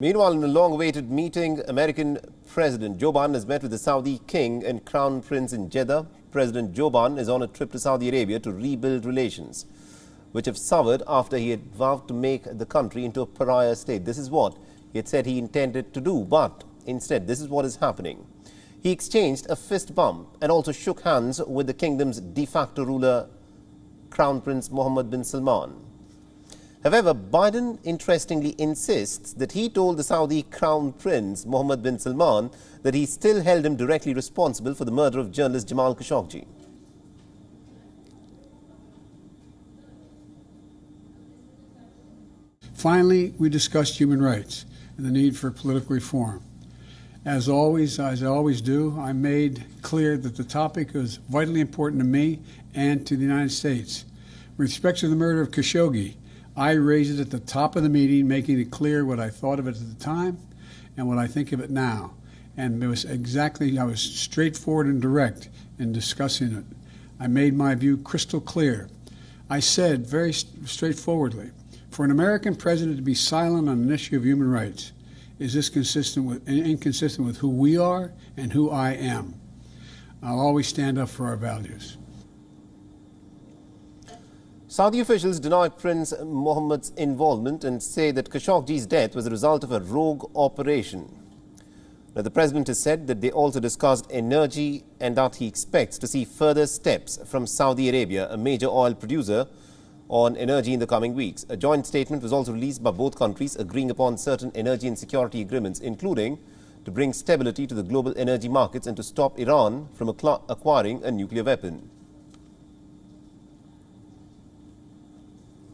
Meanwhile, in a long-awaited meeting, American President Joe Biden has met with the Saudi King and Crown Prince in Jeddah. President Joe Biden is on a trip to Saudi Arabia to rebuild relations, which have soured after he had vowed to make the country into a pariah state. This is what he had said he intended to do, but instead, this is what is happening. He exchanged a fist bump and also shook hands with the kingdom's de facto ruler, Crown Prince Mohammed bin Salman. However, Biden interestingly insists that he told the Saudi Crown Prince Mohammed bin Salman that he still held him directly responsible for the murder of journalist Jamal Khashoggi. Finally, we discussed human rights and the need for political reform. As always, as I always do, I made clear that the topic was vitally important to me and to the United States. With respect to the murder of Khashoggi, I raised it at the top of the meeting, making it clear what I thought of it at the time and what I think of it now. And it was I was straightforward and direct in discussing it. I made my view crystal clear. I said very straightforwardly, for an American president to be silent on an issue of human rights, is this inconsistent with who we are and who I am? I'll always stand up for our values. Saudi officials deny Prince Mohammed's involvement and say that Khashoggi's death was a result of a rogue operation. Now, the president has said that they also discussed energy and that he expects to see further steps from Saudi Arabia, a major oil producer, on energy in the coming weeks. A joint statement was also released by both countries agreeing upon certain energy and security agreements, including to bring stability to the global energy markets and to stop Iran from acquiring a nuclear weapon.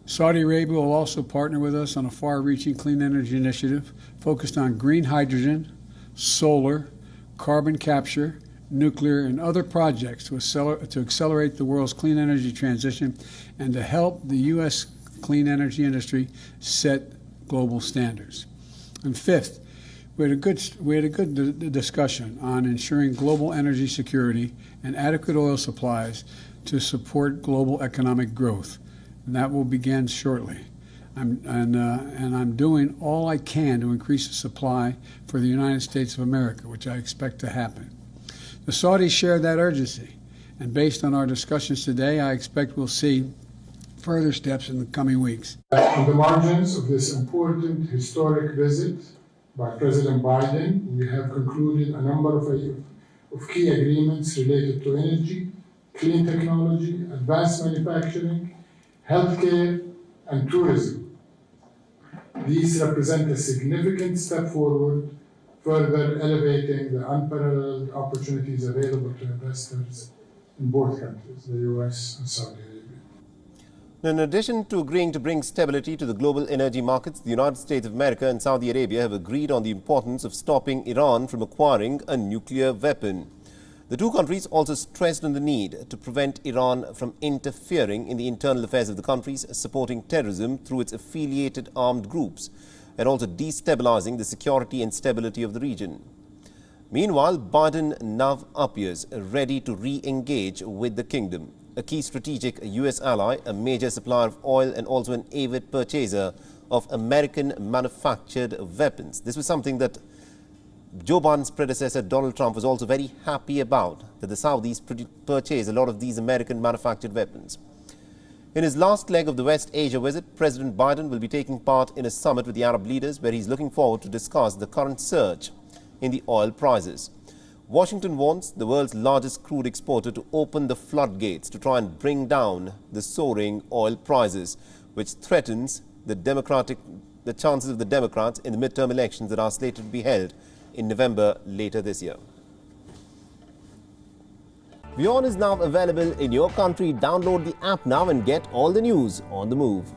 Saudi Arabia will also partner with us on a far-reaching clean energy initiative focused on green hydrogen, solar, carbon capture, nuclear, and other projects to accelerate the world's clean energy transition and to help the U.S. clean energy industry set global standards. And fifth, we had a good discussion on ensuring global energy security and adequate oil supplies to support global economic growth. And that will begin shortly. I'm doing all I can to increase the supply for the United States of America, which I expect to happen. The Saudis share that urgency, and based on our discussions today, I expect we'll see further steps in the coming weeks. On the margins of this important historic visit by President Biden, we have concluded a number of key agreements related to energy, clean technology, advanced manufacturing, healthcare, and tourism. These represent a significant step forward, further elevating the unparalleled opportunities available to investors in both countries, the U.S. and Saudi Arabia. In addition to agreeing to bring stability to the global energy markets, the United States of America and Saudi Arabia have agreed on the importance of stopping Iran from acquiring a nuclear weapon. The two countries also stressed on the need to prevent Iran from interfering in the internal affairs of the countries, supporting terrorism through its affiliated armed groups, and also destabilizing the security and stability of the region. Meanwhile, Biden now appears ready to re-engage with the kingdom, a key strategic U.S. ally, a major supplier of oil, and also an avid purchaser of American-manufactured weapons. This was something that Joe Biden's predecessor, Donald Trump, was also very happy about, that the Saudis purchase a lot of these American-manufactured weapons. In his last leg of the West Asia visit, President Biden will be taking part in a summit with the Arab leaders where he's looking forward to discuss the current surge in the oil prices. Washington wants the world's largest crude exporter to open the floodgates to try and bring down the soaring oil prices, which threatens the chances of the Democrats in the midterm elections that are slated to be held in November later this year. WION is now available in your country. Download the app now and get all the news on the move.